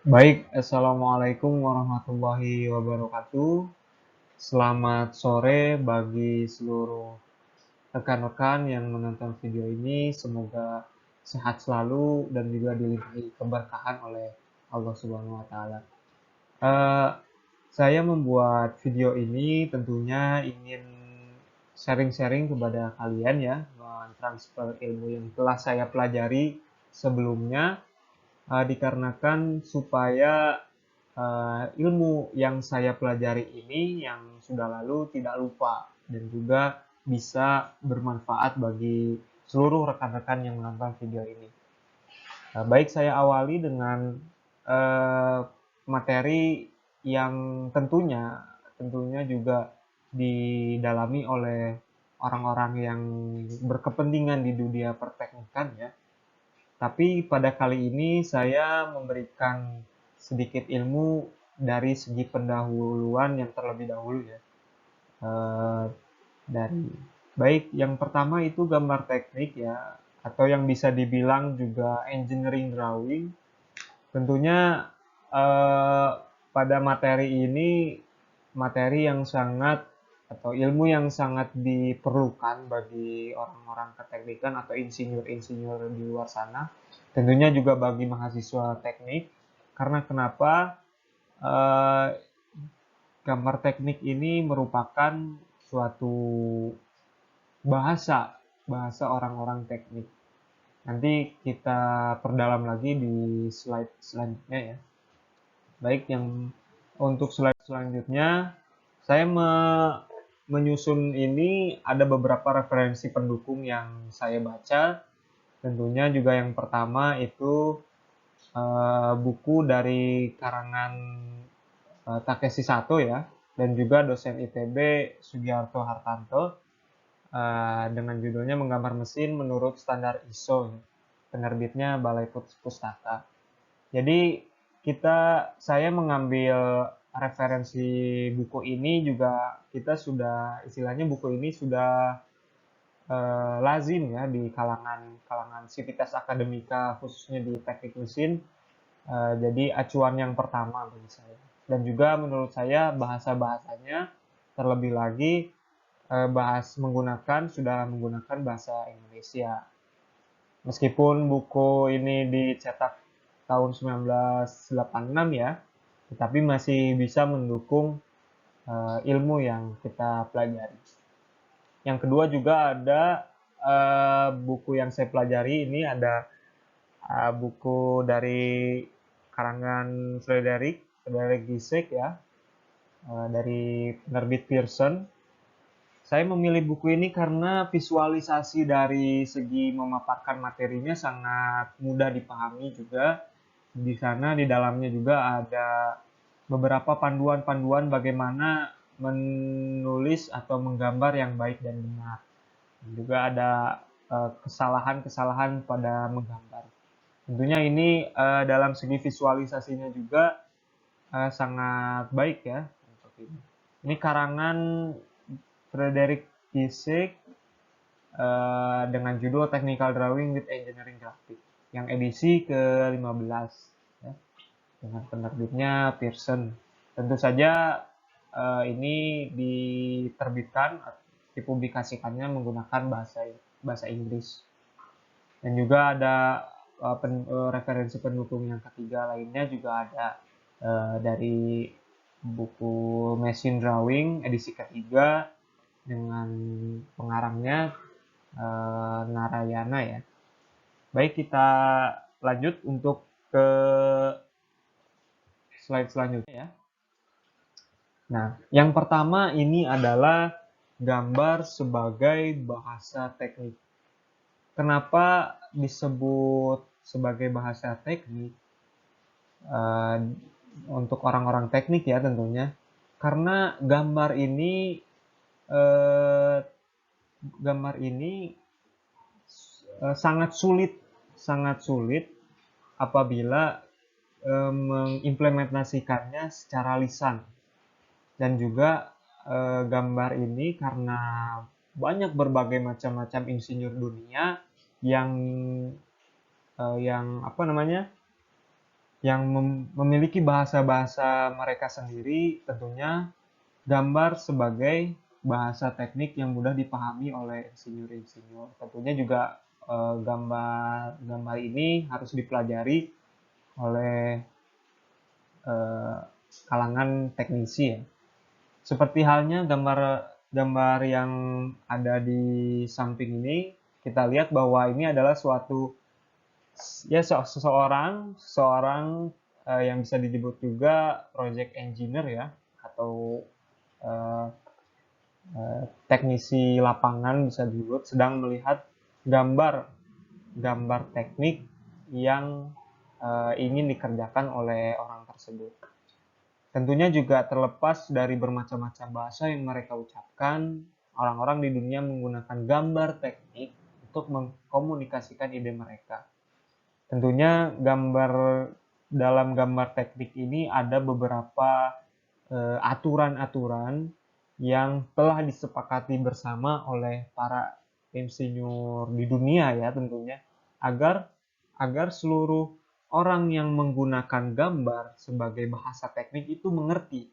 Baik, Assalamualaikum warahmatullahi wabarakatuh. Selamat sore bagi seluruh rekan-rekan yang menonton video ini. Semoga sehat selalu dan juga dilimpahi keberkahan oleh Allah Subhanahu wa Ta'ala. Eh, saya membuat video ini tentunya ingin sharing-sharing kepada kalian ya, mentransfer ilmu yang telah saya pelajari sebelumnya, dikarenakan supaya ilmu yang saya pelajari ini yang sudah lalu tidak lupa dan juga bisa bermanfaat bagi seluruh rekan-rekan yang menonton video ini. Baik, saya awali dengan uh, materi yang tentunya juga didalami oleh orang-orang yang berkepentingan di dunia perteknikan ya. Tapi pada kali ini saya memberikan sedikit ilmu dari segi pendahuluan yang terlebih dahulu ya. Eh, dari baik yang pertama itu gambar teknik ya, atau yang bisa dibilang juga engineering drawing. Tentunya eh, pada materi ini materi yang sangat atau ilmu yang sangat diperlukan bagi orang-orang keteknikan atau insinyur-insinyur di luar sana. Tentunya juga bagi mahasiswa teknik. Karena kenapa? Eh, Gambar teknik ini merupakan suatu bahasa bahasa orang-orang teknik. Nanti kita perdalam lagi di slide selanjutnya ya. Baik, yang untuk slide selanjutnya, saya menyusun ini ada beberapa referensi pendukung yang saya baca. Tentunya juga yang pertama itu buku dari karangan Takeshi Sato ya, dan juga dosen ITB Sugiarto Hartanto dengan judulnya Menggambar Mesin Menurut Standar ISO. Penerbitnya Balai Pustaka. Jadi saya mengambil referensi buku ini juga kita sudah istilahnya buku ini sudah lazim ya di kalangan kalangan sivitas akademika khususnya di teknik mesin. Jadi acuan yang pertama bagi saya. Dan juga menurut saya bahasa-bahasanya terlebih lagi sudah menggunakan bahasa Indonesia. Meskipun buku ini dicetak tahun 1986 ya, tetapi masih bisa mendukung ilmu yang kita pelajari. Yang kedua juga ada buku yang saya pelajari ini ada buku dari karangan Frederick Gisek ya, dari penerbit Pearson. Saya memilih buku ini karena visualisasi dari segi memaparkan materinya sangat mudah dipahami juga. Di sana di dalamnya juga ada beberapa panduan-panduan bagaimana menulis atau menggambar yang baik dan benar. Dan juga ada kesalahan-kesalahan pada menggambar. Tentunya ini dalam segi visualisasinya juga sangat baik ya untuk ini. Ini karangan Frederick Gisek dengan judul Technical Drawing with Engineering Graphic yang edisi ke-15 ya, dengan penerbitnya Pearson. Tentu saja ini diterbitkan dipublikasikannya menggunakan bahasa bahasa Inggris. Dan juga ada referensi pendukung yang ketiga lainnya juga ada dari buku Machine Drawing edisi ketiga dengan pengarangnya Narayana ya. Baik, kita lanjut untuk ke slide selanjutnya ya. Nah, yang pertama ini adalah gambar sebagai bahasa teknik. Kenapa disebut sebagai bahasa teknik? Uh, untuk orang-orang teknik ya tentunya. Karena uh, gambar ini sangat sulit apabila mengimplementasikannya secara lisan. Dan juga gambar ini karena banyak berbagai macam-macam insinyur dunia yang yang memiliki bahasa-bahasa mereka sendiri. Tentunya gambar sebagai bahasa teknik yang mudah dipahami oleh insinyur-insinyur. Tentunya juga gambar ini harus dipelajari oleh kalangan teknisi ya. Seperti halnya gambar yang ada di samping ini, kita lihat bahwa ini adalah suatu ya seseorang yang bisa disebut juga project engineer ya, atau uh, teknisi lapangan bisa disebut, sedang melihat gambar teknik yang ingin dikerjakan oleh orang tersebut. Tentunya juga terlepas dari bermacam-macam bahasa yang mereka ucapkan, orang-orang di dunia menggunakan gambar teknik untuk mengkomunikasikan ide mereka. Tentunya dalam gambar teknik ini ada beberapa aturan-aturan yang telah disepakati bersama oleh para insinyur di dunia ya tentunya, agar seluruh orang yang menggunakan gambar sebagai bahasa teknik itu mengerti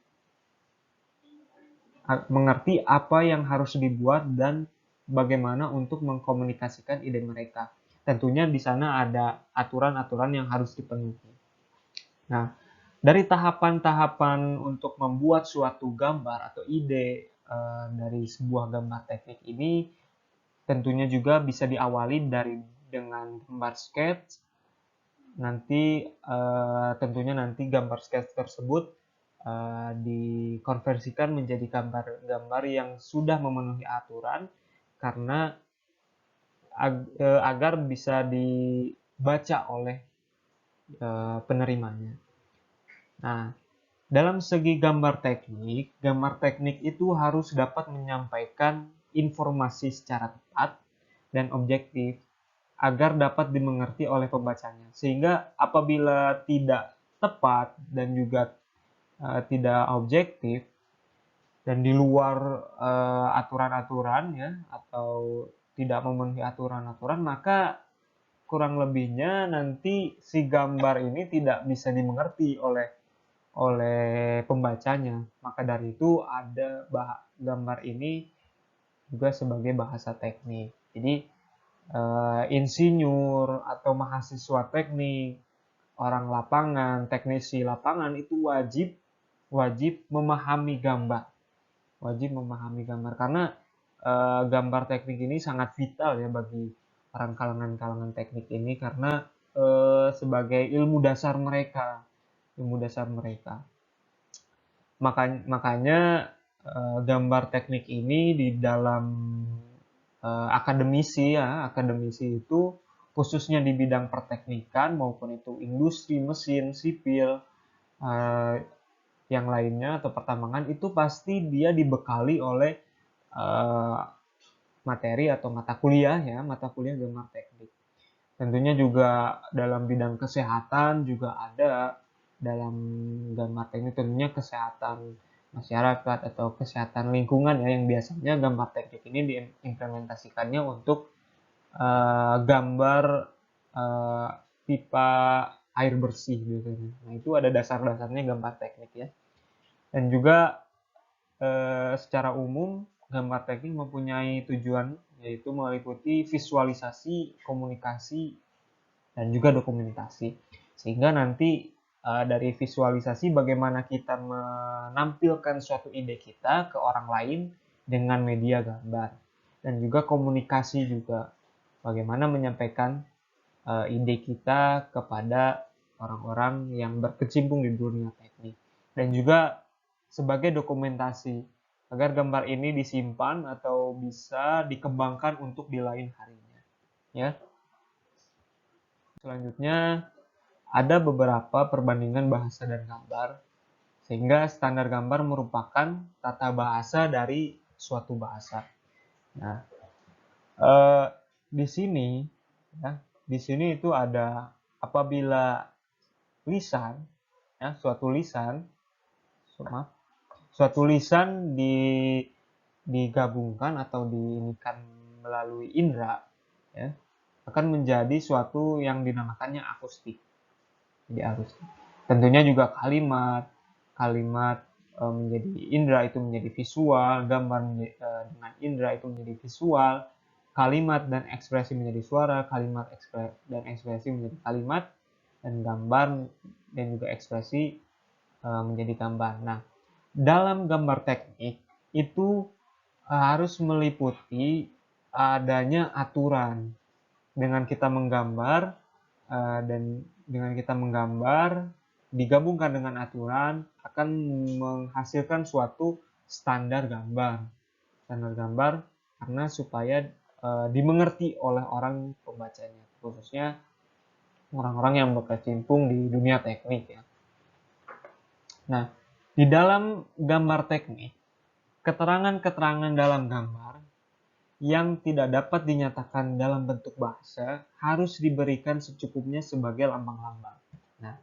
apa yang harus dibuat dan bagaimana untuk mengkomunikasikan ide mereka. Tentunya di sana ada aturan-aturan yang harus dipenuhi. Nah, dari tahapan-tahapan untuk membuat suatu gambar atau ide dari sebuah gambar teknik ini, tentunya juga bisa diawali dengan gambar sketch. Tentunya nanti gambar sketch tersebut dikonversikan menjadi gambar-gambar yang sudah memenuhi aturan, karena agar bisa dibaca oleh penerimanya. Nah, dalam segi gambar teknik itu harus dapat menyampaikan informasi secara tepat dan objektif agar dapat dimengerti oleh pembacanya. Sehingga apabila tidak tepat dan juga tidak objektif dan di luar aturan-aturan ya, atau tidak memenuhi aturan-aturan, maka kurang lebihnya nanti si gambar ini tidak bisa dimengerti oleh pembacanya. Maka dari itu ada gambar ini juga sebagai bahasa teknik. Jadi insinyur atau mahasiswa teknik, orang lapangan, teknisi lapangan itu wajib memahami gambar. Wajib memahami gambar karena gambar teknik ini sangat vital ya bagi orang kalangan teknik ini, karena sebagai ilmu dasar mereka. Makanya gambar teknik ini di dalam akademisi itu khususnya di bidang perteknikan maupun itu industri, mesin, sipil, uh, yang lainnya atau pertambangan, itu pasti dia dibekali oleh uh, materi atau mata kuliah gambar teknik. Tentunya juga dalam bidang kesehatan juga ada dalam gambar teknik, tentunya kesehatan masyarakat atau kesehatan lingkungan ya, yang biasanya gambar teknik ini diimplementasikannya untuk gambar pipa air bersih gitu. Nah, itu ada dasar-dasarnya gambar teknik ya. Dan juga secara umum gambar teknik mempunyai tujuan yaitu meliputi visualisasi, komunikasi, dan juga dokumentasi. Sehingga nanti dari visualisasi bagaimana kita menampilkan suatu ide kita ke orang lain dengan media gambar. Dan juga komunikasi juga, bagaimana menyampaikan ide kita kepada orang-orang yang berkecimpung di dunia teknik. Dan juga sebagai dokumentasi agar gambar ini disimpan atau bisa dikembangkan untuk di lain harinya. Ya. Selanjutnya ada beberapa perbandingan bahasa dan gambar, sehingga standar gambar merupakan tata bahasa dari suatu bahasa. Nah, di sini ya, di sini itu ada apabila lisan ya, suatu lisan digabungkan atau diinikan melalui indera ya, akan menjadi suatu yang dinamakannya akustik. Jadi akustik. Tentunya juga kalimat, menjadi indera itu menjadi visual, gambar dengan indera itu menjadi visual, kalimat dan ekspresi menjadi suara, kalimat dan ekspresi menjadi kalimat, dan gambar dan juga ekspresi menjadi gambar. Nah, dalam gambar teknik itu harus meliputi adanya aturan. Dengan kita menggambar dan dengan kita menggambar digabungkan dengan aturan akan menghasilkan suatu standar gambar. Standar gambar karena supaya dimengerti oleh orang pembacanya, khususnya orang-orang yang berkecimpung di dunia teknik ya. Nah, di dalam gambar teknik, keterangan-keterangan dalam gambar yang tidak dapat dinyatakan dalam bentuk bahasa harus diberikan secukupnya sebagai lambang-lambang. Nah,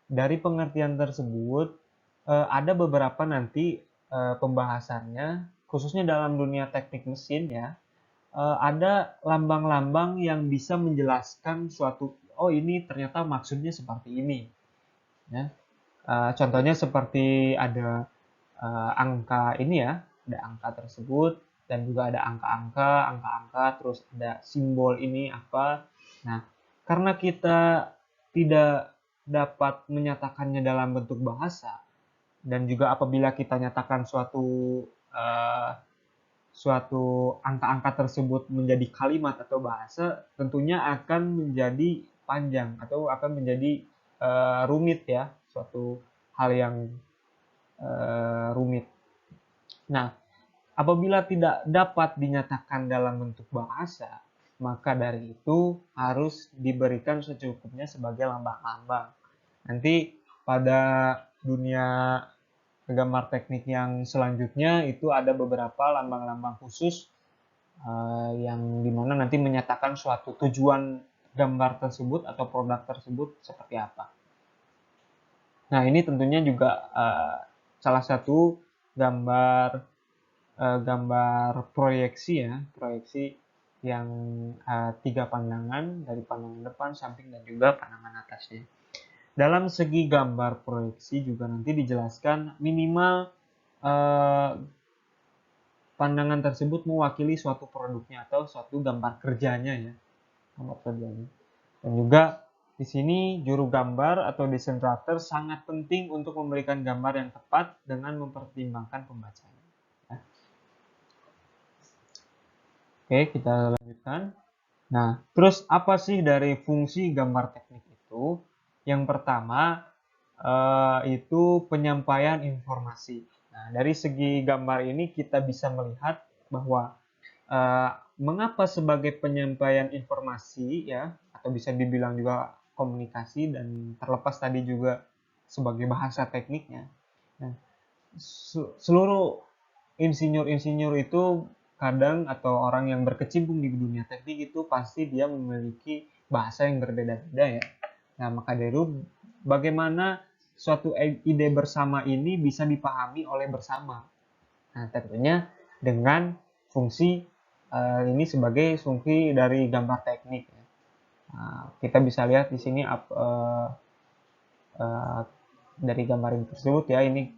dari pengertian tersebut ada beberapa nanti pembahasannya, khususnya dalam dunia teknik mesin ya, ada lambang-lambang yang bisa menjelaskan suatu, oh ini ternyata maksudnya seperti ini. Ya. Contohnya seperti ada angka ini ya, ada angka tersebut dan juga ada angka-angka, terus ada simbol ini apa. Nah, karena kita tidak dapat menyatakannya dalam bentuk bahasa dan juga apabila kita nyatakan uh, suatu angka-angka tersebut menjadi kalimat atau bahasa, tentunya akan menjadi panjang atau akan menjadi rumit ya, suatu hal yang rumit. Nah, apabila tidak dapat dinyatakan dalam bentuk bahasa, maka dari itu harus diberikan secukupnya sebagai lambang-lambang. Nanti pada dunia gambar teknik yang selanjutnya itu ada beberapa lambang-lambang khusus yang dimana nanti menyatakan suatu tujuan gambar tersebut atau produk tersebut seperti apa. Nah, ini tentunya juga salah satu gambar proyeksi ya, proyeksi yang 3 pandangan, dari pandangan depan, samping, dan juga pandangan atasnya. Dalam segi gambar proyeksi juga nanti dijelaskan minimal pandangan tersebut mewakili suatu produknya atau suatu gambar kerjanya ya, gambar kerjanya. Dan juga di sini juru gambar atau desain writer sangat penting untuk memberikan gambar yang tepat dengan mempertimbangkan pembacanya. Ya. Oke, kita lanjutkan. Nah, terus apa sih dari fungsi gambar teknik itu? Yang pertama itu penyampaian informasi. Nah, dari segi gambar ini kita bisa melihat bahwa mengapa sebagai penyampaian informasi ya, atau bisa dibilang juga komunikasi dan terlepas tadi juga sebagai bahasa tekniknya. Nah, seluruh insinyur-insinyur itu kadang atau orang yang berkecimpung di dunia teknik itu pasti dia memiliki bahasa yang berbeda-beda ya. Nah, maka dari itu bagaimana suatu ide bersama ini bisa dipahami oleh bersama. Nah, tentunya dengan fungsi ini sebagai fungsi dari gambar teknik. Nah, kita bisa lihat di sini dari gambar ini tersebut ya, ini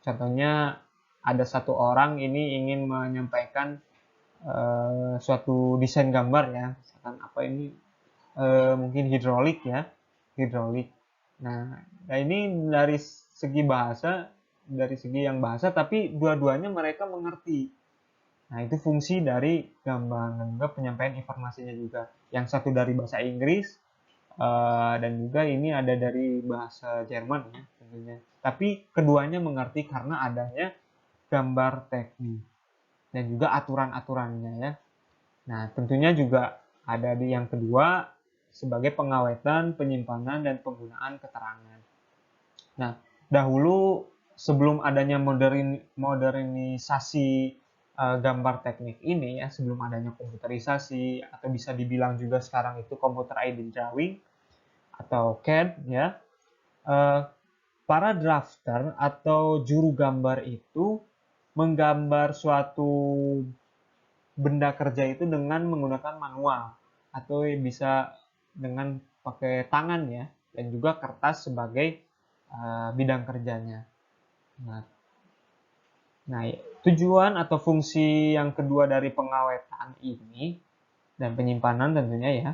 contohnya ada satu orang ini ingin menyampaikan suatu desain gambar ya, misalkan apa ini mungkin hidrolik ya, hidrolik. Nah, ini dari segi bahasa, dari segi yang bahasa, tapi dua-duanya mereka mengerti. Nah, itu fungsi dari gambar dan juga penyampaian informasinya juga. Yang satu dari bahasa Inggris dan juga ini ada dari bahasa Jerman ya tentunya. Tapi keduanya mengerti karena adanya gambar teknik dan juga aturan-aturannya ya. Nah, tentunya juga ada di yang kedua sebagai pengawetan, penyimpanan, dan penggunaan keterangan. Nah, dahulu sebelum adanya modernisasi gambar teknik ini ya, sebelum adanya komputerisasi atau bisa dibilang juga sekarang itu computer aided drawing atau CAD ya, para drafter atau juru gambar itu menggambar suatu benda kerja itu dengan menggunakan manual atau bisa dengan pakai tangan ya, dan juga kertas sebagai bidang kerjanya. Nah, tujuan atau fungsi yang kedua dari pengawetan ini dan penyimpanan tentunya ya,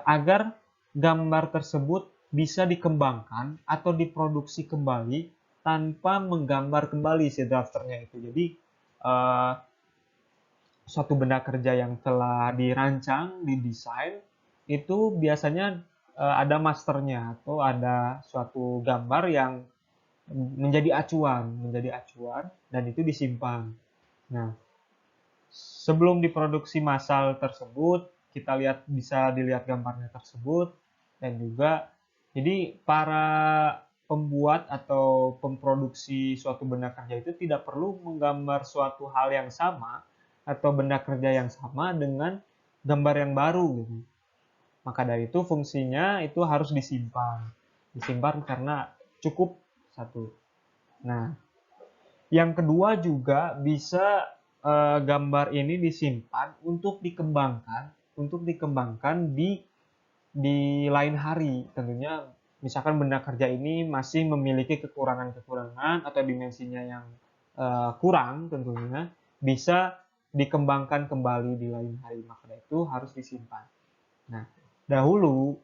agar gambar tersebut bisa dikembangkan atau diproduksi kembali tanpa menggambar kembali si drafternya itu. Jadi suatu benda kerja yang telah dirancang, didesain, itu biasanya ada masternya atau ada suatu gambar yang menjadi acuan dan itu disimpan. Nah, sebelum diproduksi massal tersebut, kita bisa dilihat gambarnya tersebut dan juga jadi para pembuat atau pemproduksi suatu benda kerja itu tidak perlu menggambar suatu hal yang sama atau benda kerja yang sama dengan gambar yang baru gitu. Maka dari itu fungsinya itu harus disimpan. Disimpan karena cukup satu. Nah, yang kedua juga bisa gambar ini disimpan untuk dikembangkan di lain hari. Tentunya misalkan benda kerja ini masih memiliki kekurangan-kekurangan atau dimensinya yang kurang tentunya bisa dikembangkan kembali di lain hari. Maka itu harus disimpan. Nah, dahulu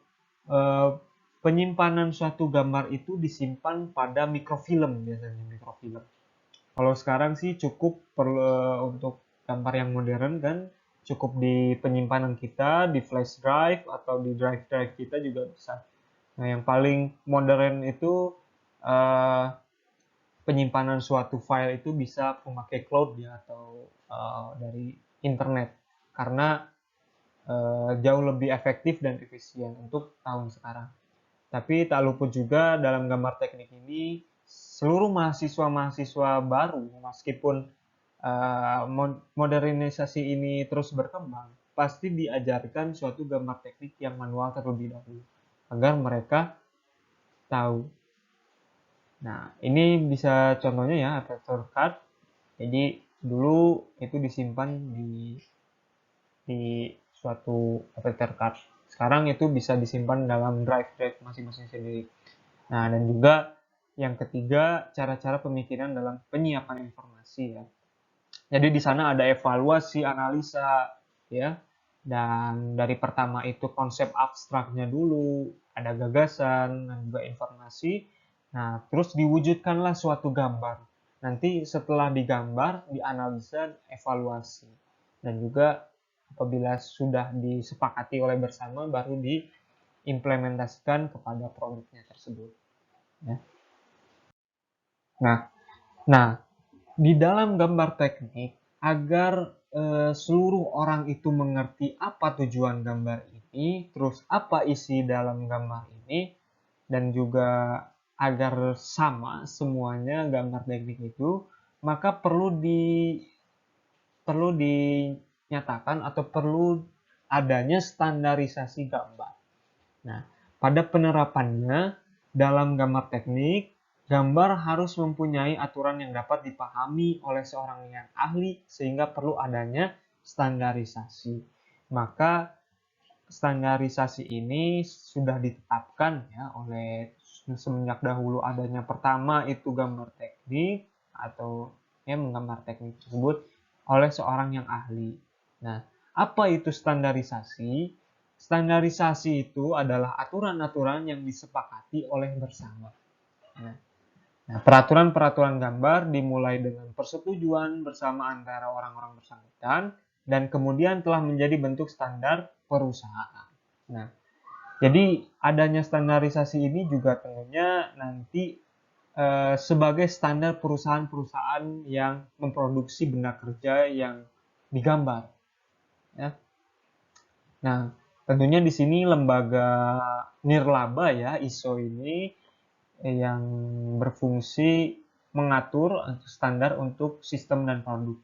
penyimpanan suatu gambar itu disimpan pada mikrofilm biasanya mikrofilm. Kalau sekarang sih cukup perlu untuk gambar yang modern kan cukup di penyimpanan kita di flash drive atau di drive kita juga bisa. Nah, yang paling modern itu penyimpanan suatu file itu bisa memakai cloud ya atau dari internet karena jauh lebih efektif dan efisien untuk tahun sekarang. Tapi tak luput juga dalam gambar teknik ini seluruh mahasiswa-mahasiswa baru meskipun modernisasi ini terus berkembang pasti diajarkan suatu gambar teknik yang manual terlebih dahulu agar mereka tahu. Nah, ini bisa contohnya ya Aperture Card. Jadi dulu itu disimpan di suatu Aperture Card. Sekarang itu bisa disimpan dalam drive masing-masing sendiri. Nah, dan juga yang ketiga, cara-cara pemikiran dalam penyiapan informasi ya. Jadi di sana ada evaluasi, analisa ya. Dan dari pertama itu konsep abstraknya dulu, ada gagasan dan juga informasi. Nah, terus diwujudkanlah suatu gambar. Nanti setelah digambar, dianalisa, evaluasi. Dan juga apabila sudah disepakati oleh bersama, baru diimplementasikan kepada produknya tersebut. Ya. Nah, di dalam gambar teknik, agar seluruh orang itu mengerti apa tujuan gambar ini, terus apa isi dalam gambar ini, dan juga agar sama semuanya gambar teknik itu, maka perlu dinyatakan atau perlu adanya standarisasi gambar. Nah, pada penerapannya dalam gambar teknik, gambar harus mempunyai aturan yang dapat dipahami oleh seorang yang ahli sehingga perlu adanya standarisasi. Maka standarisasi ini sudah ditetapkan ya oleh semenjak dahulu adanya pertama itu gambar teknik atau ya menggambar teknik tersebut oleh seorang yang ahli. Nah, apa itu standarisasi? Standarisasi itu adalah aturan-aturan yang disepakati oleh bersama. Nah, peraturan-peraturan gambar dimulai dengan persetujuan bersama antara orang-orang bersangkutan dan kemudian telah menjadi bentuk standar perusahaan. Nah, jadi adanya standarisasi ini juga tentunya nanti sebagai standar perusahaan-perusahaan yang memproduksi benda kerja yang digambar. Ya. Nah, tentunya di sini lembaga nirlaba ya ISO ini yang berfungsi mengatur standar untuk sistem dan produk.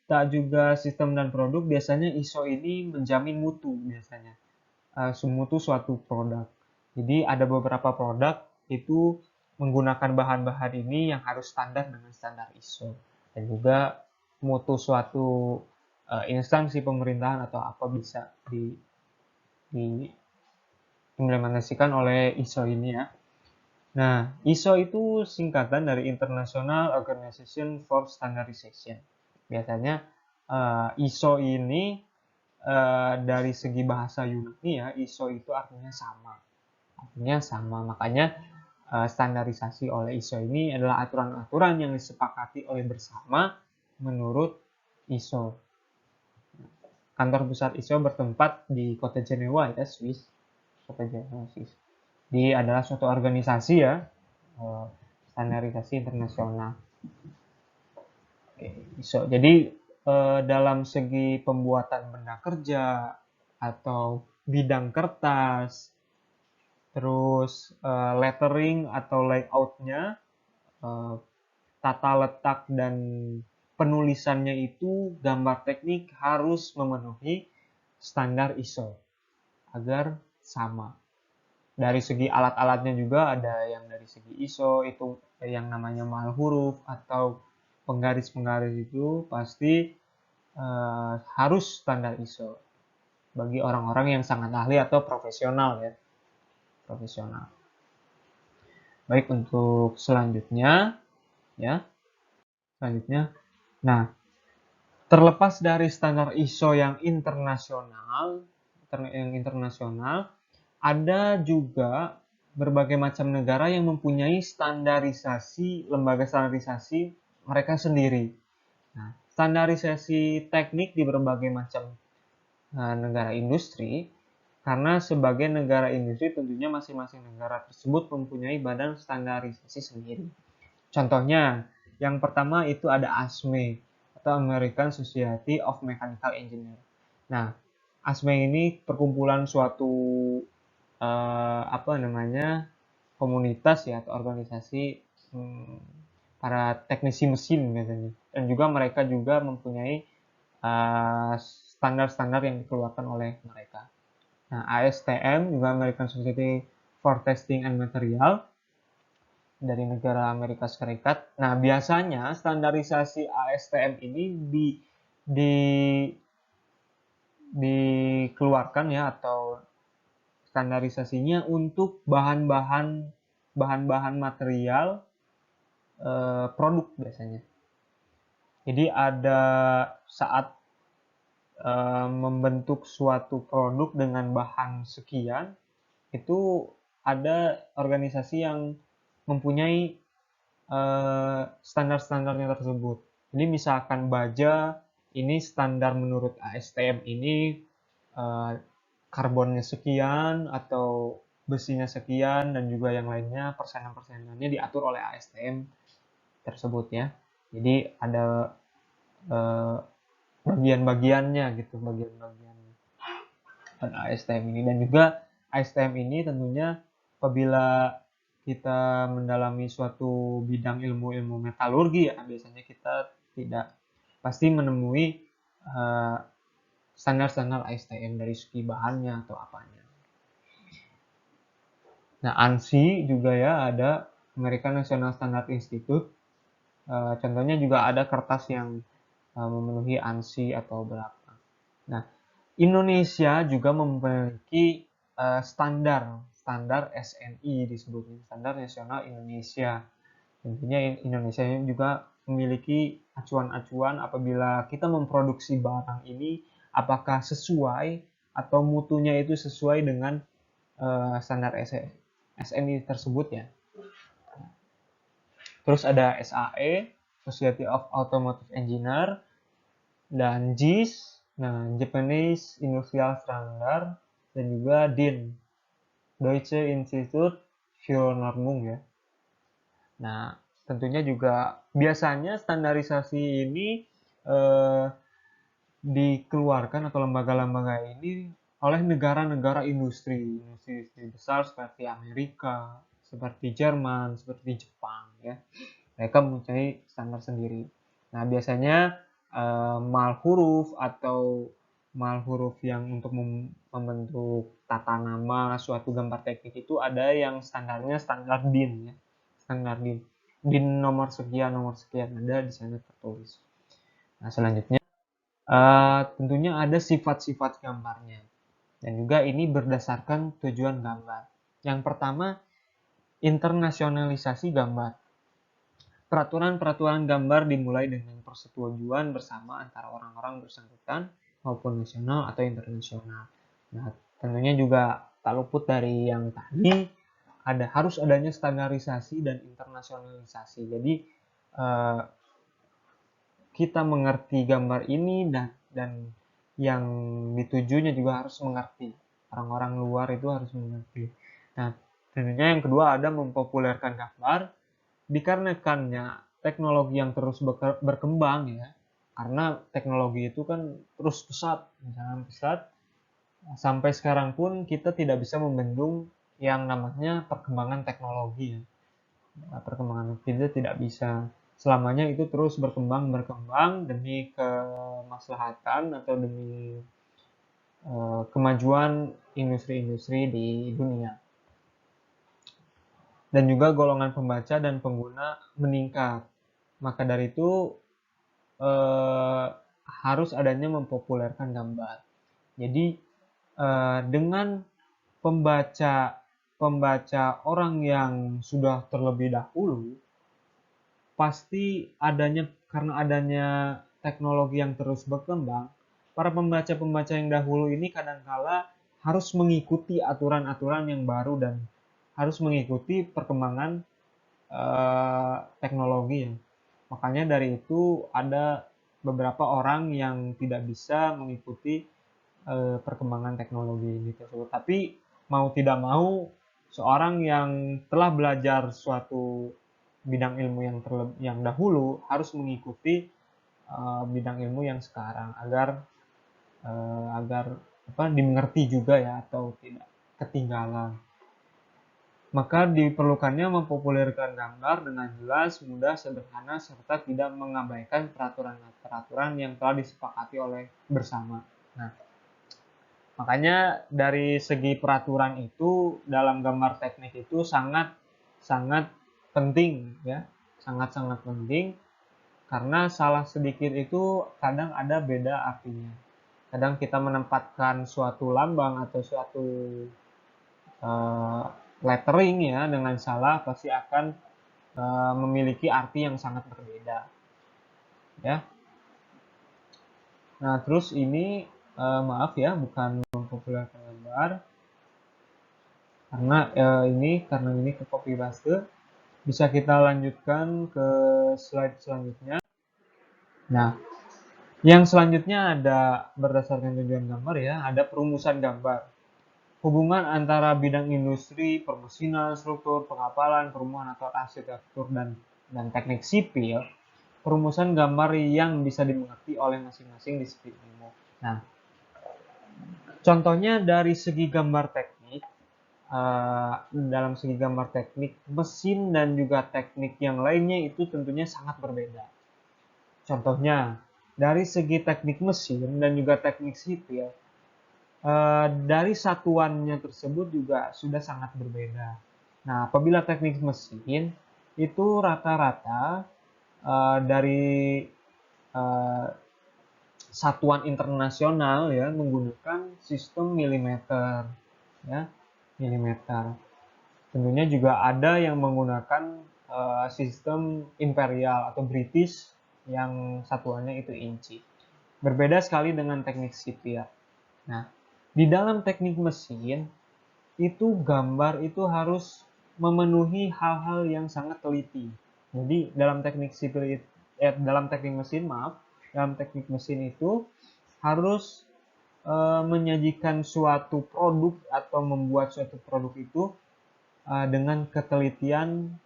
Tak juga sistem dan produk biasanya ISO ini menjamin mutu biasanya. Mutu suatu produk. Jadi ada beberapa produk itu menggunakan bahan-bahan ini yang harus standar dengan standar ISO. Dan juga mutu suatu instansi pemerintahan atau apa bisa diimplementasikan oleh ISO ini ya. Nah, ISO itu singkatan dari International Organization for Standardization. Biasanya ISO ini dari segi bahasa Yunani ya, ISO itu artinya sama. Artinya sama, makanya standarisasi oleh ISO ini adalah aturan-aturan yang disepakati oleh bersama menurut ISO. Kantor pusat ISO bertempat di kota Jenewa ya, Swiss. Kota Jenewa, Swiss. Dia adalah suatu organisasi ya, standarisasi internasional. Oke, ISO. Jadi dalam segi pembuatan benda kerja atau bidang kertas, terus lettering atau layoutnya, tata letak dan penulisannya itu gambar teknik harus memenuhi standar ISO agar sama. Dari segi alat-alatnya juga ada yang dari segi ISO itu yang namanya mal huruf atau penggaris-penggaris itu pasti harus standar ISO bagi orang-orang yang sangat ahli atau profesional ya. Profesional. Baik, untuk selanjutnya ya. Selanjutnya, nah, terlepas dari standar ISO yang internasional, ada juga berbagai macam negara yang mempunyai standarisasi, lembaga standarisasi mereka sendiri. Nah, standarisasi teknik di berbagai macam negara industri, karena sebagai negara industri tentunya masing-masing negara tersebut mempunyai badan standarisasi sendiri. Contohnya, yang pertama itu ada ASME atau American Society of Mechanical Engineer. Nah, ASME ini perkumpulan suatu komunitas ya atau organisasi para teknisi mesin biasanya. Dan juga mereka juga mempunyai standar-standar yang dikeluarkan oleh mereka. Nah, ASTM juga American Society for Testing and Material dari negara Amerika Serikat. Nah, biasanya standarisasi ASTM ini dikeluarkan ya atau standarisasinya untuk bahan-bahan material produk biasanya. Jadi ada saat membentuk suatu produk dengan bahan sekian, itu ada organisasi yang mempunyai standar-standarnya tersebut. Jadi misalkan baja ini standar menurut ASTM ini karbonnya sekian atau besinya sekian dan juga yang lainnya persenan-persenannya diatur oleh ASTM tersebut ya. Jadi ada bagian-bagiannya gitu, bagian-bagian ASTM ini. Dan juga ASTM ini tentunya apabila kita mendalami suatu bidang ilmu metalurgi ya, biasanya kita tidak pasti menemui standar-standar ASTM dari segi bahannya atau apanya. Nah, ANSI juga ya ada American National Standard Institute. Contohnya juga ada kertas yang memenuhi ANSI atau berapa. Nah, Indonesia juga memiliki standar SNI disebutnya, Standar Nasional Indonesia. Tentunya Indonesia juga memiliki acuan-acuan apabila kita memproduksi barang ini apakah sesuai atau mutunya itu sesuai dengan standar SNI tersebut ya. Terus ada SAE, Society of Automotive Engineer, dan JIS, nah Japanese Industrial Standard, dan juga DIN, Deutsche Institut für Normung ya. Nah, tentunya juga biasanya standarisasi ini dikeluarkan atau lembaga-lembaga ini oleh negara-negara industri besar seperti Amerika, seperti Jerman, seperti Jepang ya. Mereka mempunyai standar sendiri. Nah, biasanya mal huruf atau mal huruf yang untuk membentuk tata nama suatu gambar teknik itu ada yang standarnya standar DIN ya. Standar DIN. DIN nomor sekian ada di sana tertulis. Nah, selanjutnya tentunya ada sifat-sifat gambarnya. Dan juga ini berdasarkan tujuan gambar. Yang pertama, internasionalisasi gambar. Peraturan-peraturan gambar dimulai dengan persetujuan bersama antara orang-orang bersangkutan maupun nasional atau internasional. Nah, tentunya juga tak luput dari yang tadi, harus adanya standarisasi dan internasionalisasi. Jadi kita mengerti gambar ini dan yang ditujunya juga harus mengerti. Orang-orang luar itu harus mengerti. Nah, tentunya yang kedua ada mempopulerkan gambar dikarenakannya teknologi yang terus berkembang ya. Karena teknologi itu kan terus pesat, misalnya pesat. Sampai sekarang pun kita tidak bisa membendung yang namanya perkembangan teknologi ya. Perkembangan kita tidak bisa selamanya itu terus berkembang demi kemaslahatan atau demi kemajuan industri-industri di dunia. Dan juga golongan pembaca dan pengguna meningkat. Maka dari itu harus adanya mempopulerkan gambar. Jadi dengan pembaca orang yang sudah terlebih dahulu, pasti karena adanya teknologi yang terus berkembang, para pembaca-pembaca yang dahulu ini kadangkala harus mengikuti aturan-aturan yang baru dan harus mengikuti perkembangan teknologi ya. Makanya dari itu ada beberapa orang yang tidak bisa mengikuti perkembangan teknologi ini tersebut. Tapi mau tidak mau, seorang yang telah belajar suatu bidang ilmu yang dahulu harus mengikuti bidang ilmu yang sekarang agar dimengerti juga ya atau tidak ketinggalan. Maka diperlukannya mempopulerkan gambar dengan jelas, mudah, sederhana, serta tidak mengabaikan peraturan-peraturan yang telah disepakati oleh bersama. Nah, makanya dari segi peraturan itu dalam gambar teknik itu sangat penting ya, sangat penting karena salah sedikit itu kadang ada beda artinya. Kadang kita menempatkan suatu lambang atau suatu lettering ya dengan salah pasti akan memiliki arti yang sangat berbeda. Ya. Nah, terus ini maaf ya, bukan mempopulerkan gambar. Karena ini ke copy paste. Bisa kita lanjutkan ke slide selanjutnya. Nah, yang selanjutnya ada berdasarkan tujuan gambar ya, ada perumusan gambar. Hubungan antara bidang industri, permesinan, struktur, pengapalan, perumahan atau arsitektur dan teknik sipil, perumusan gambar yang bisa dimengerti oleh masing-masing disiplin ilmu. Nah, contohnya dari segi gambar teknik, dalam segi gambar teknik, mesin dan juga teknik yang lainnya itu tentunya sangat berbeda. Contohnya, dari segi teknik mesin dan juga teknik sipil, dari satuannya tersebut juga sudah sangat berbeda. Nah, apabila teknik mesin itu rata-rata dari satuan internasional ya menggunakan sistem milimeter ya, milimeter. Tentunya juga ada yang menggunakan sistem imperial atau British yang satuannya itu inci. Berbeda sekali dengan teknik sipil. Nah, di dalam teknik mesin itu gambar itu harus memenuhi hal-hal yang sangat teliti. Jadi dalam teknik mesin itu harus menyajikan suatu produk atau membuat suatu produk itu dengan ketelitian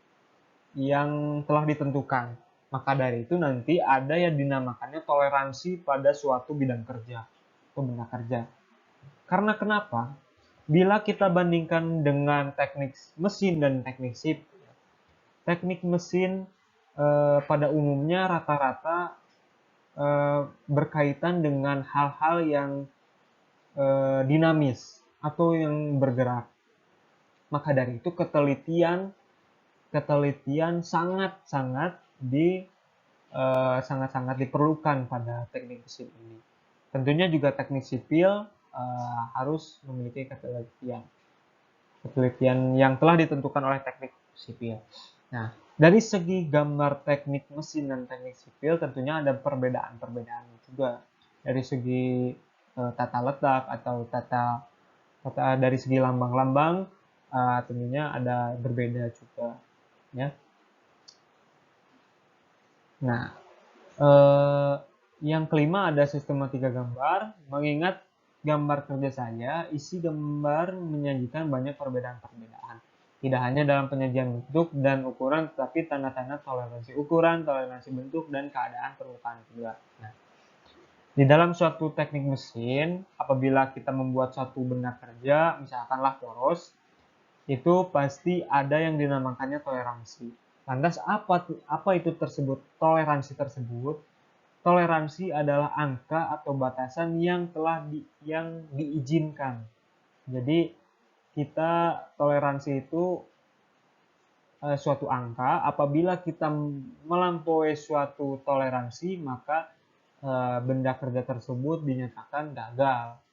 yang telah ditentukan. Maka dari itu nanti ada yang dinamakannya toleransi pada suatu bidang kerja atau benda kerja. Karena kenapa? Bila kita bandingkan dengan teknik mesin dan teknik sipil, teknik mesin pada umumnya rata-rata berkaitan dengan hal-hal yang dinamis atau yang bergerak. Maka dari itu ketelitian sangat-sangat diperlukan pada teknik mesin ini. Tentunya juga teknik sipil harus memiliki ketelitian yang telah ditentukan oleh teknik sipil. Nah, dari segi gambar teknik mesin dan teknik sipil tentunya ada perbedaan-perbedaan juga. Dari segi tata letak atau tata dari segi lambang-lambang tentunya ada berbeda juga ya. Nah, yang kelima ada sistematika gambar. Mengingat gambar kerja saya, isi gambar menyajikan banyak perbedaan-perbedaan. Tidak hanya dalam penyajian bentuk dan ukuran, tetapi tanda-tanda toleransi ukuran, toleransi bentuk, dan keadaan permukaan juga. Nah, di dalam suatu teknik mesin, apabila kita membuat suatu benda kerja, misalkanlah poros, itu pasti ada yang dinamakannya toleransi. Lantas apa itu tersebut? Toleransi tersebut, toleransi adalah angka atau batasan yang yang diizinkan. Jadi kita toleransi itu suatu angka. Apabila kita melampaui suatu toleransi, maka benda kerja tersebut dinyatakan gagal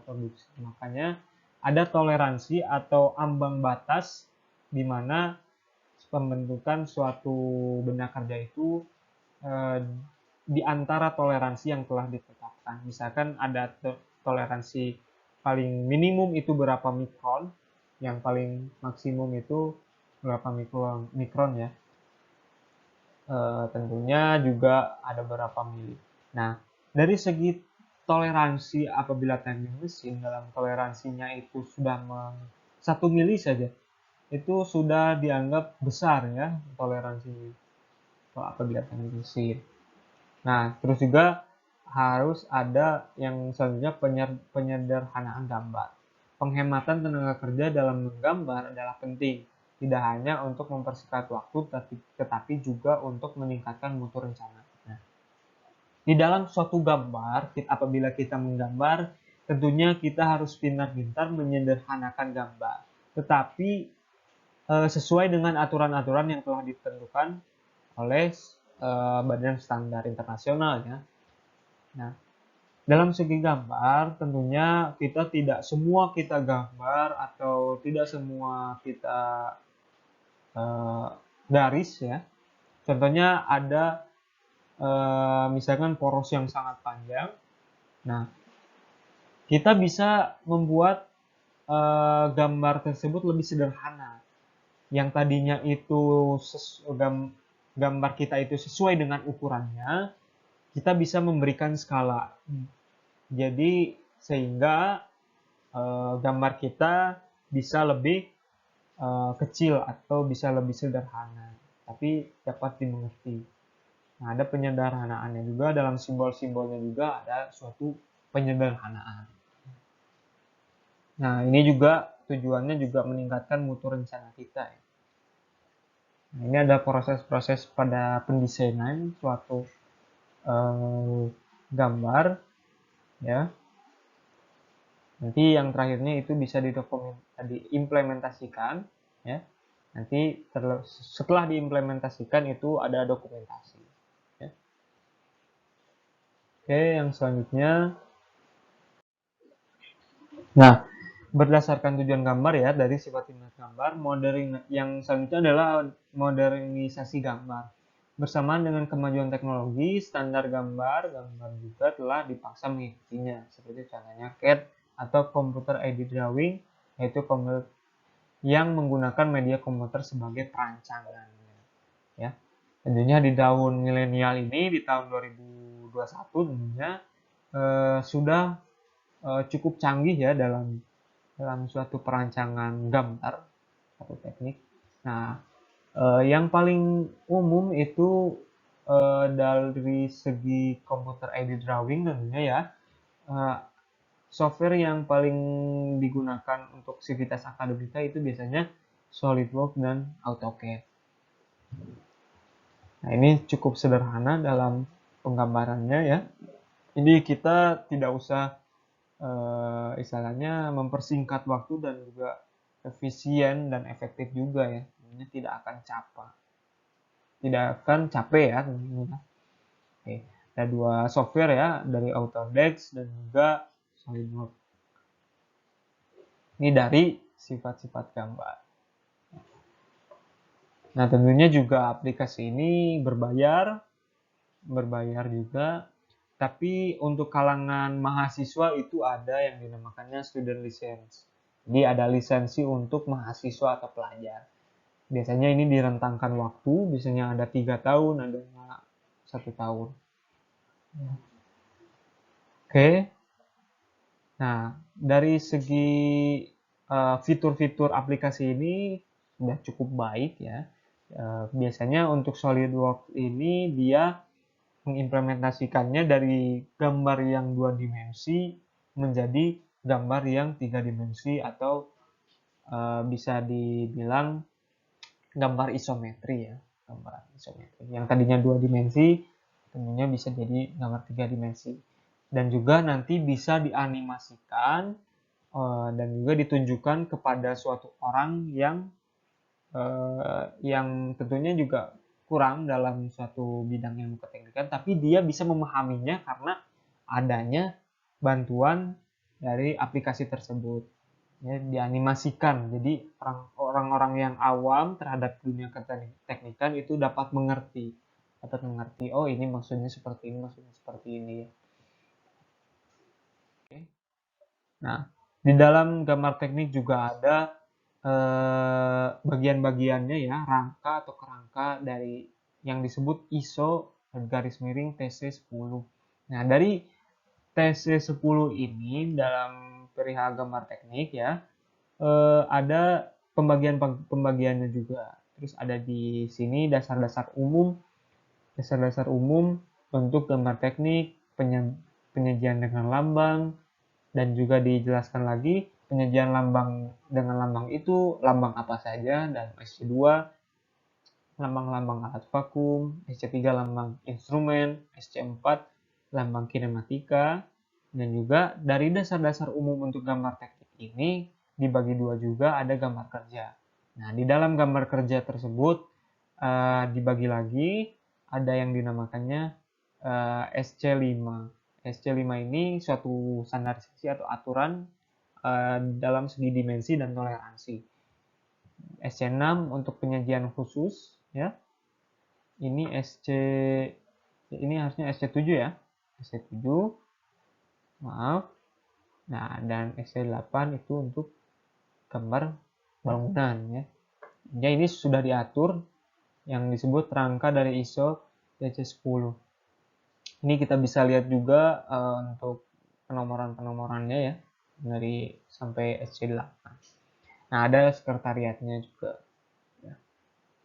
produksi. Makanya ada toleransi atau ambang batas di mana pembentukan suatu benda kerja itu di antara toleransi yang telah ditetapkan. Misalkan ada toleransi paling minimum itu berapa mikron, yang paling maksimum itu berapa mikron ya. Tentunya juga ada berapa mili. Nah, dari segi toleransi apabila teknik mesin dalam toleransinya itu sudah 1 mili saja, itu sudah dianggap besar ya toleransi apabila teknik mesin. Nah, terus juga harus ada yang selanjutnya penyederhanaan gambar. Penghematan tenaga kerja dalam menggambar adalah penting, tidak hanya untuk mempersingkat waktu, tetapi juga untuk meningkatkan mutu rencana. Nah, di dalam suatu gambar, apabila kita menggambar, tentunya kita harus pintar-pintar menyederhanakan gambar, tetapi sesuai dengan aturan-aturan yang telah ditentukan oleh badan standar internasional ya. Nah, dalam segi gambar tentunya kita tidak semua kita gambar atau tidak semua kita garis ya. Contohnya ada misalkan poros yang sangat panjang. Nah, kita bisa membuat gambar tersebut lebih sederhana. Yang tadinya itu gambar kita itu sesuai dengan ukurannya, kita bisa memberikan skala. Jadi sehingga gambar kita bisa lebih kecil atau bisa lebih sederhana, tapi dapat dimengerti. Nah, ada penyederhanaannya juga, dalam simbol-simbolnya juga ada suatu penyederhanaan. Nah, ini juga tujuannya juga meningkatkan mutu rencana kita ya. Nah, ini ada proses-proses pada pendesainan suatu gambar ya. Nanti yang terakhirnya itu bisa diimplementasikan ya. Nanti setelah diimplementasikan itu ada dokumentasi ya. Oke, yang selanjutnya, nah, berdasarkan tujuan gambar ya, dari sifat gambar, yang selanjutnya adalah modernisasi gambar. Bersamaan dengan kemajuan teknologi, standar gambar juga telah dipaksa mengikutinya, seperti contohnya CAD atau Computer Aided Drawing, yaitu komputer yang menggunakan media komputer sebagai perancangan. Ya, tentunya di tahun milenial ini, di tahun 2021 tentunya sudah cukup canggih ya dalam suatu perancangan gambar atau teknik. Nah, yang paling umum itu dari segi computer aided drawing tentunya ya, software yang paling digunakan untuk sivitas akademika itu biasanya SolidWorks dan AutoCAD. Nah, ini cukup sederhana dalam penggambarannya ya. Ini kita tidak usah istilahnya mempersingkat waktu dan juga efisien dan efektif juga ya. Ini tidak akan capek ya tentunya. Oke, ada dua software ya, dari Autodesk dan juga SolidWorks. Ini dari sifat-sifat gambar. Nah, tentunya juga aplikasi ini berbayar juga. Tapi untuk kalangan mahasiswa itu ada yang dinamakannya student license. Jadi ada lisensi untuk mahasiswa atau pelajar. Biasanya ini direntangkan waktu, biasanya ada 3 tahun, ada 1 tahun. Oke, nah dari segi fitur-fitur aplikasi ini sudah cukup baik ya. Biasanya untuk SolidWorks ini dia mengimplementasikannya dari gambar yang 2 dimensi menjadi gambar yang 3 dimensi atau bisa dibilang gambar isometri ya, gambar isometri. Yang tadinya 2 dimensi tentunya bisa jadi gambar 3 dimensi. Dan juga nanti bisa dianimasikan dan juga ditunjukkan kepada suatu orang yang tentunya juga kurang dalam suatu bidang ilmu keteknikan, tapi dia bisa memahaminya karena adanya bantuan dari aplikasi tersebut. Ya, dianimasikan. Jadi orang-orang yang awam terhadap dunia keteknikan itu dapat mengerti. Oh ini maksudnya seperti ini, maksudnya seperti ini. Oke. Nah, di dalam gambar teknik juga ada bagian-bagiannya ya, rangka atau kerangka dari yang disebut ISO garis miring TC10. Nah, dari TC10 ini dalam perihal gambar teknik ya, ada pembagiannya juga. Terus ada di sini dasar-dasar umum untuk gambar teknik, penyajian dengan lambang, dan juga dijelaskan lagi penyajian lambang dengan lambang itu lambang apa saja, dan SC2 lambang-lambang alat vakum, SC3 lambang instrumen, SC4 lambang kinematika, dan juga dari dasar-dasar umum untuk gambar teknik ini dibagi dua juga ada gambar kerja. Nah, di dalam gambar kerja tersebut dibagi lagi ada yang dinamakannya SC5. SC5 ini suatu standarisasi atau aturan dalam segi dimensi dan toleransi. SC6 untuk penyajian khusus ya. Ini harusnya SC7 ya. SC7. Maaf. Nah, dan SC8 itu untuk gambar bangunan ya. Jadi ini sudah diatur yang disebut rangka dari ISO TC10. Ini kita bisa lihat juga untuk penomoran-penomorannya ya, dari sampai SC8. Nah, ada sekretariatnya juga.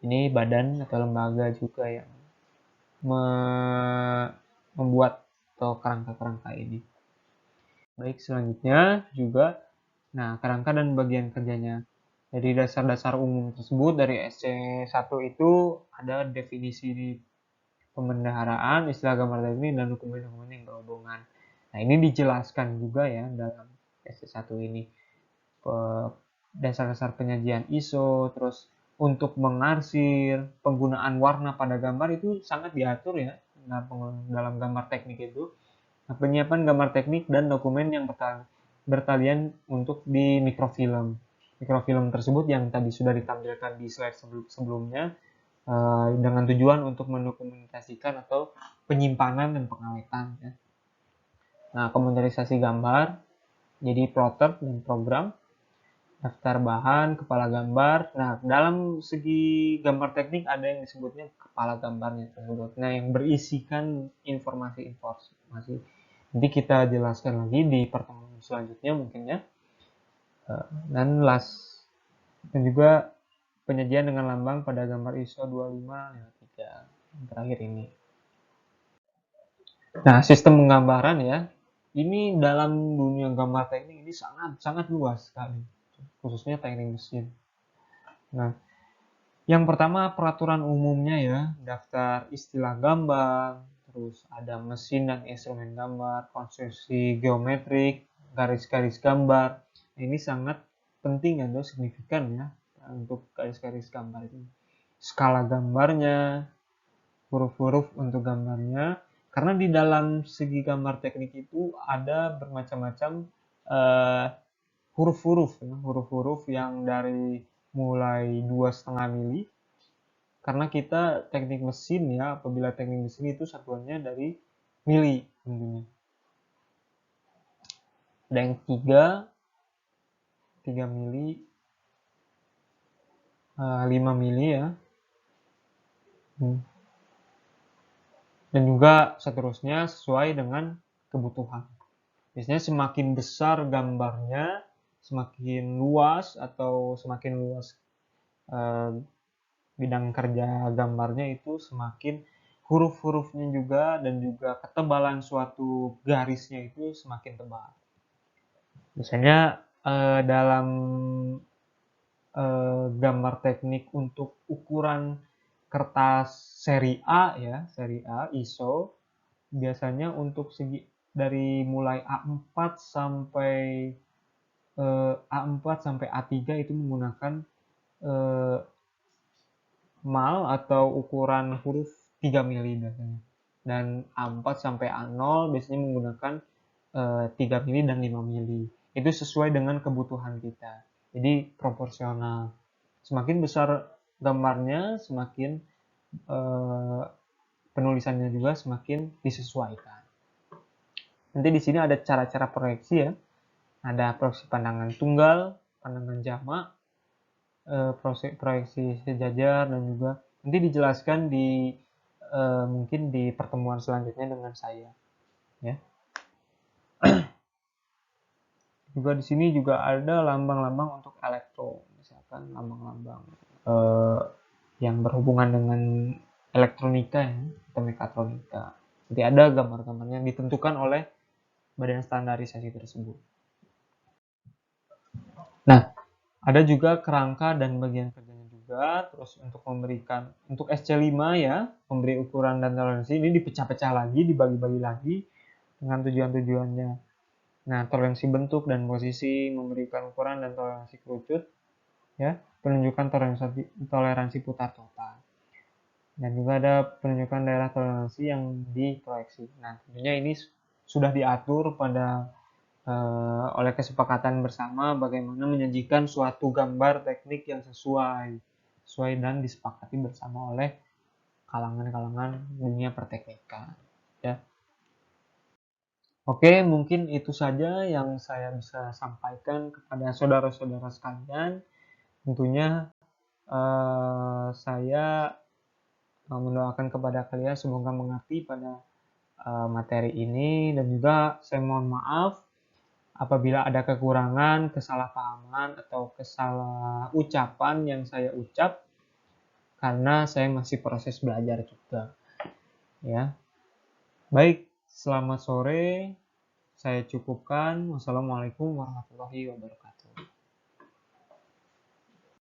Ini badan atau lembaga juga yang membuat atau kerangka-kerangka ini. Baik, selanjutnya juga, nah kerangka dan bagian kerjanya. Dari dasar-dasar umum tersebut, dari SC1 itu ada definisi pembendaharaan, istilah gambar teknik, dan dokumen-dokumen yang berhubungan. Nah, ini dijelaskan juga ya dalam SC1 ini. Dasar-dasar penyajian ISO, terus untuk mengarsir, penggunaan warna pada gambar itu sangat diatur ya dalam gambar teknik itu. Nah, penyiapan gambar teknik dan dokumen yang bertalian untuk di mikrofilm. Mikrofilm tersebut yang tadi sudah ditampilkan di slide sebelumnya dengan tujuan untuk mendokumentasikan atau penyimpanan dan pengawetan. Ya. Nah, komputerisasi gambar, jadi plotter dan program, daftar bahan, kepala gambar. Nah, dalam segi gambar teknik ada yang disebutnya kepala gambarnya tersebut. Nah, yang berisikan informasi-informasi. Nanti kita jelaskan lagi di pertemuan selanjutnya mungkin ya. Dan juga penyajian dengan lambang pada gambar ISO 2553 yang terakhir ini. Nah, sistem penggambaran ya. Ini dalam dunia gambar teknik ini sangat luas sekali, khususnya teknik mesin. Nah, yang pertama peraturan umumnya ya, daftar istilah gambar, terus ada mesin dan instrumen gambar, konstruksi geometrik, garis-garis gambar. Ini sangat penting atau signifikan ya untuk garis-garis gambar itu. Skala gambarnya, huruf-huruf untuk gambarnya, karena di dalam segi gambar teknik itu ada bermacam-macam huruf-huruf yang dari mulai 2,5 mili karena kita teknik mesin ya, apabila teknik mesin itu satuannya dari mili tentunya. Ada yang 3 mili, 5 mili ya. Dan juga seterusnya sesuai dengan kebutuhan. Biasanya semakin besar gambarnya, semakin luas atau semakin luas bidang kerja gambarnya itu semakin huruf-hurufnya juga dan juga ketebalan suatu garisnya itu semakin tebal. Biasanya dalam gambar teknik untuk ukuran kertas seri A ya, seri A ISO, biasanya untuk segi dari mulai A4 sampai A4 sampai A3 itu menggunakan mal atau ukuran huruf 3 mili biasanya. Dan A4 sampai A0 biasanya menggunakan 3 mili dan 5 mili. Itu sesuai dengan kebutuhan kita. Jadi proporsional. Semakin besar gambarnya, semakin penulisannya juga semakin disesuaikan. Nanti di sini ada cara-cara proyeksi ya. Ada proyeksi pandangan tunggal, pandangan jamak, proyeksi sejajar, dan juga nanti dijelaskan di mungkin di pertemuan selanjutnya dengan saya ya. Juga di sini juga ada lambang-lambang untuk elektro, misalkan lambang-lambang yang berhubungan dengan elektronika ya, atau mekatronika. Jadi ada gambar-gambarnya yang ditentukan oleh badan standarisasi tersebut. Nah, ada juga kerangka dan bagian kerjanya juga. Terus untuk SC5 ya, memberi ukuran dan toleransi ini dipecah-pecah lagi, dibagi-bagi lagi dengan tujuan-tujuannya. Nah, toleransi bentuk dan posisi, memberikan ukuran dan toleransi kerucut, ya, penunjukan toleransi putar total. Dan juga ada penunjukan daerah toleransi yang diproyeksi. Nah, tentunya ini sudah diatur pada oleh kesepakatan bersama bagaimana menyajikan suatu gambar teknik yang sesuai dan disepakati bersama oleh kalangan-kalangan dunia perteknikan. Ya. Oke, mungkin itu saja yang saya bisa sampaikan kepada saudara-saudara sekalian. Tentunya saya mendoakan kepada kalian semoga mengerti pada materi ini, dan juga saya mohon maaf apabila ada kekurangan, kesalahpahaman, atau kesalah ucapan yang saya ucap, karena saya masih proses belajar juga. Ya, baik, selamat sore. Saya cukupkan. Wassalamualaikum warahmatullahi wabarakatuh.